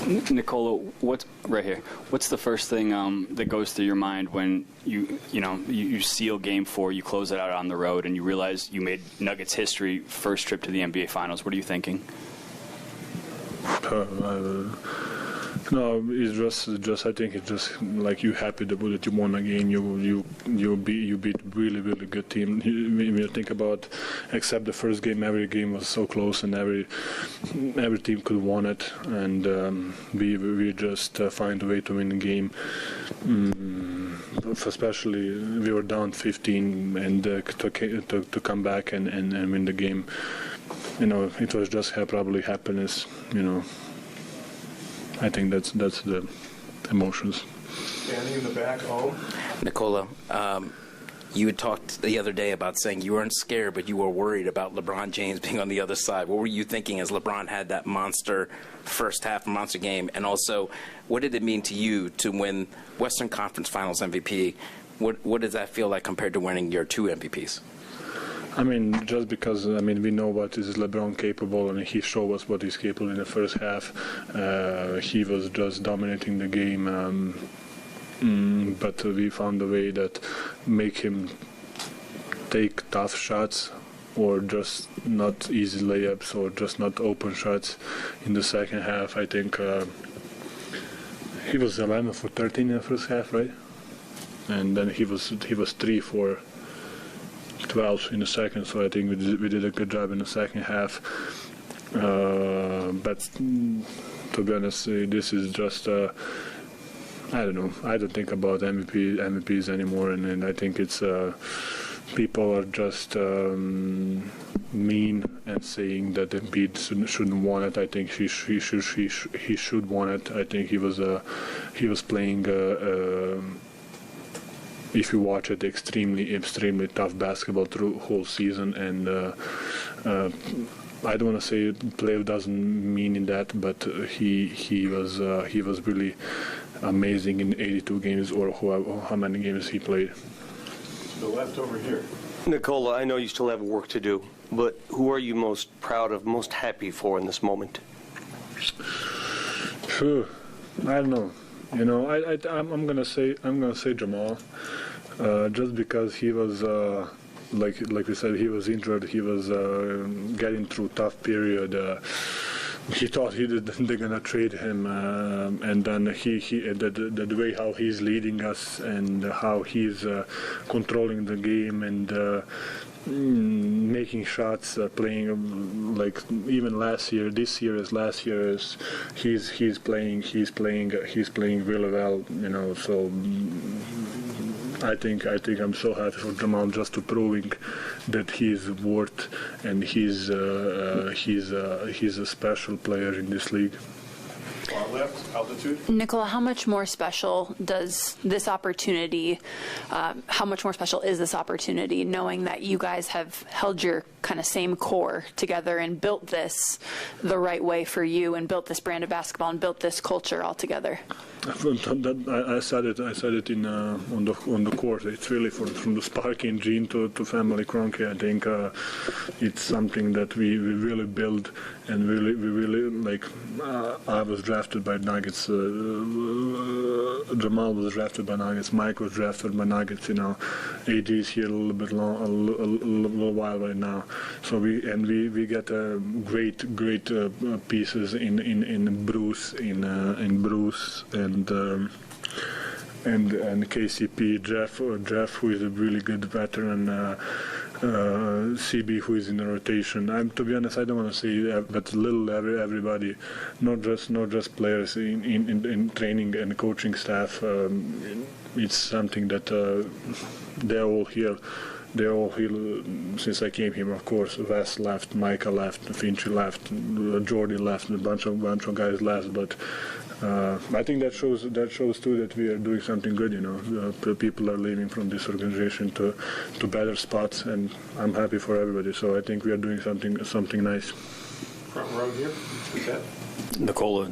Nikola, what's right here? What's the first thing that goes through your mind when you seal Game 4, you close it out on the road, and you realize you made Nuggets history, first trip to the NBA Finals? What are you thinking? No, it's just I think it's just like you happy that you won a game. You beat really good team. When you think about, except the first game, every game was so close and every team could won it, and we just find a way to win the game. Especially we were down 15 and to come back and win the game. It was just probably happiness. I think that's the emotions. Standing in the back, Nikola, you had talked the other day about saying you weren't scared, but you were worried about LeBron James being on the other side. What were you thinking as LeBron had that monster first half, monster game? And also, what did it mean to you to win Western Conference Finals MVP? What does that feel like compared to winning your 2 MVPs? Just because, we know what is LeBron capable, and he showed us what he's capable in the first half. He was just dominating the game, but we found a way that make him take tough shots or just not easy layups or just not open shots in the second half. I think he was 11 for 13 in the first half, right? And then he was 3 for 12 in the second, so I think we did a good job in the second half. But to be honest, this is just I don't know. I don't think about MVPs anymore, and I think it's people are just mean and saying that Embiid shouldn't want it. I think he should want it. I think he was playing. If you watch it, extremely tough basketball through whole season, and I don't want to say playoff doesn't mean in that, but he was really amazing in 82 games or how many games he played. To the left over here. Nikola, I know you still have work to do, but who are you most proud of, most happy for in this moment? I don't know. I'm gonna say Jamal, just because he was like we said, he was injured. He was getting through tough period. He thought they're gonna trade him, and then the way how he's leading us and how he's controlling the game and making shots, playing like even last year. This year as last year is he's playing really well. So I think I'm so happy for Jamal just to proving that he's worth and he's a special player in this league. Far left, altitude. Nikola, how much more special does this opportunity, how much more special is this opportunity, knowing that you guys have held your kind of same core together and built this the right way for you and built this brand of basketball and built this culture all together? I said it on the court. It's really from the Sparky gene to family Kroenke. I think it's something that we really build and we really like. I was drafted by Nuggets. Jamal was drafted by Nuggets. Mike was drafted by Nuggets. AD is here a little while right now. So we get great pieces in Bruce and KCP, Jeff, who is a really good veteran, CB, who is in the rotation. To be honest, I don't want to say, but everybody, not just players in training and coaching staff. It's something that they're all here. They're all here since I came here. Of course, Wes left, Micah left, Finchy left, Jordy left, a bunch of guys left. But I think that shows too that we are doing something good. People are leaving from this organization to better spots, and I'm happy for everybody. So I think we are doing something nice. Front row here. Who's that? Nikola,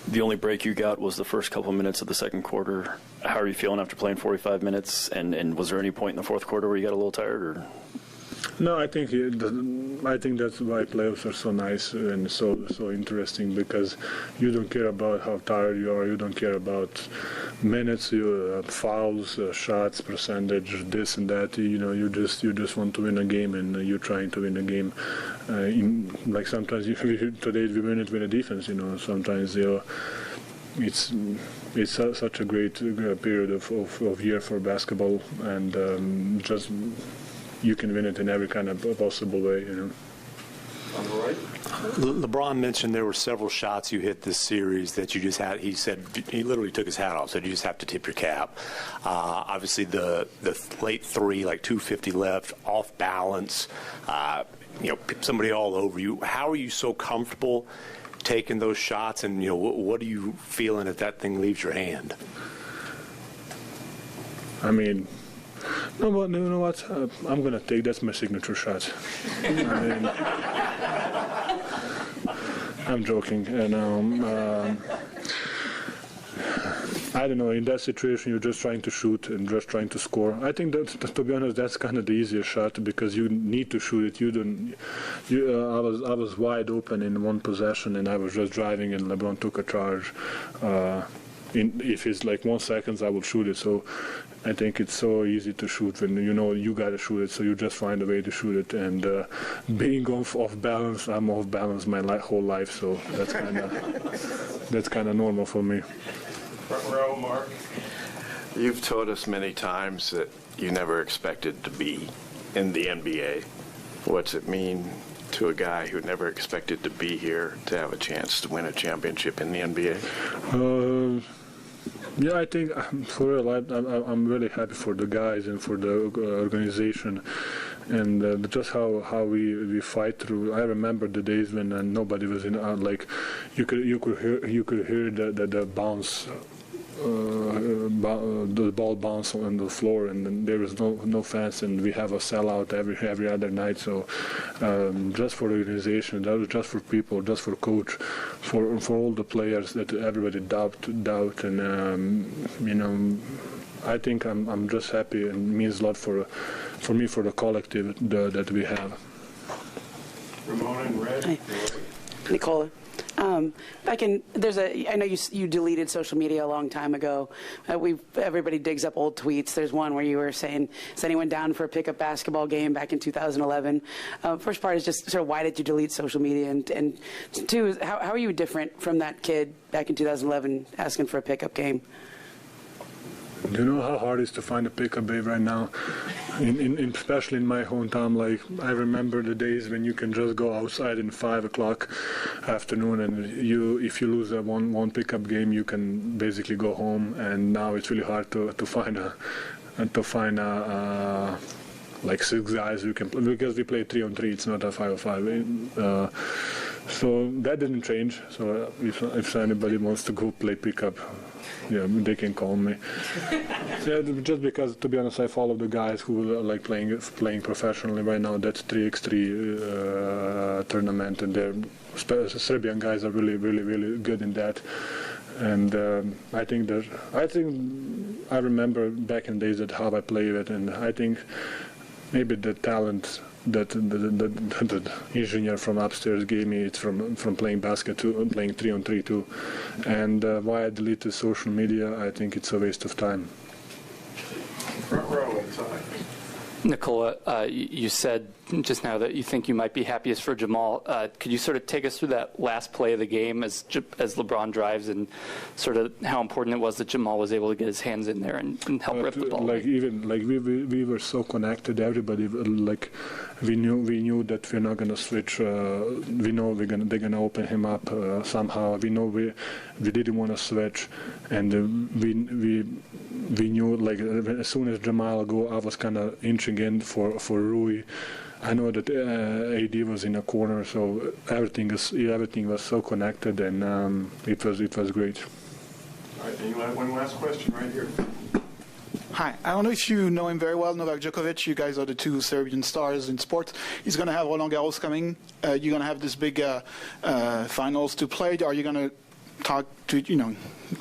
the only break you got was the first couple minutes of the second quarter. How are you feeling after playing 45 minutes? And was there any point in the fourth quarter where you got a little tired? Or? No, I think that's why playoffs are so nice and so interesting, because you don't care about how tired you are, you don't care about minutes, fouls, shots, percentage, this and that. You just want to win a game, and you're trying to win a game. Like sometimes today we win it with a defense. Sometimes it's such a great period of year for basketball, and just. You can win it in every kind of possible way, On the right. LeBron mentioned there were several shots you hit this series that you just had. He said he literally took his hat off. Said you just have to tip your cap. Obviously, the late three, like 2:50 left, off balance. Somebody all over you. How are you so comfortable taking those shots? And what are you feeling if that thing leaves your hand? I mean. No, but you know what? I'm gonna take. That's my signature shot. I'm joking, and I don't know. In that situation, you're just trying to shoot and just trying to score. I think that, to be honest, that's kind of the easiest shot, because you need to shoot it. I was wide open in one possession, and I was just driving, and LeBron took a charge. If it's like 1 second, I will shoot it. So I think it's so easy to shoot when you gotta shoot it. So you just find a way to shoot it. And being off balance, I'm off balance my whole life. So that's kind of normal for me. Front row, Mark. You've told us many times that you never expected to be in the NBA. What's it mean to a guy who never expected to be here to have a chance to win a championship in the NBA? Yeah, I think for real, I'm really happy for the guys and for the organization, and just how we fight through. I remember the days when nobody was in. Like you could hear the bounce. The ball bounce on the floor, and then there was no fans, and we have a sellout every other night. So just for the organization, that was just for people, just for coach, for all the players, that everybody doubt, and I think I'm just happy, and it means a lot for me, for the collective that we have. Ramona in red. Hi. Nikola. I know you deleted social media a long time ago. Everybody digs up old tweets. There's one where you were saying, is anyone down for a pickup basketball game back in 2011? First part is just sort of, why did you delete social media? And two is, how are you different from that kid back in 2011 asking for a pickup game? Do you know how hard it is to find a pickup babe right now? Especially in my hometown, like I remember the days when you can just go outside in 5 o'clock afternoon, and if you lose one pickup game, you can basically go home. And now it's really hard to find like 6 guys who can, because we play 3-on-3. It's not a 5-on-5. So that didn't change. So if anybody wants to go play pickup, yeah, they can call me. Yeah, just because, to be honest, I follow the guys who are like playing professionally right now. That's 3x3 tournament, and they're Serbian guys are really, really, really good in that. And I think I remember back in days that how I played it, and I think maybe the talent that the engineer from upstairs gave me, it's from playing basket to playing 3-on-3 too. And why I deleted social media, I think it's a waste of time. Front row inside. Nikola, you said just now that you think you might be happiest for Jamal. Could you sort of take us through that last play of the game as LeBron drives, and sort of how important it was that Jamal was able to get his hands in there and help rip the ball? We were so connected. Everybody, like we knew that we're not gonna switch. We know they're gonna open him up somehow. We know we didn't want to switch, and we knew, like, as soon as Jamal go, I was kind of inching in for Rui. I know that AD was in a corner, so everything was so connected, and it was great. All right, and you have one last question right here. Hi. I don't know if you know him very well, Novak Djokovic. You guys are the two Serbian stars in sports. He's going to have Roland Garros coming. You're going to have this big finals to play. Are you going to talk to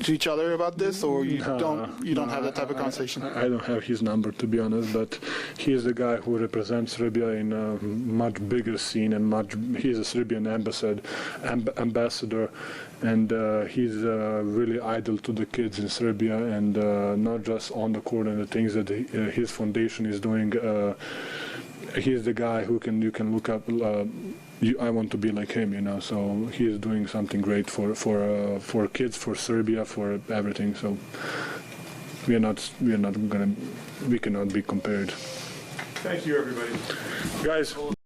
to each other about this, or you don't have that type of conversation? I don't have his number, to be honest, but he is the guy who represents Serbia in a much bigger scene, and he's a Serbian ambassador, and he's really idol to the kids in Serbia, and not just on the court and the things that his foundation is doing. He's the guy who you can look up. I want to be like him, So he is doing something great for kids, for Serbia, for everything. So we cannot be compared. Thank you, everybody. Guys.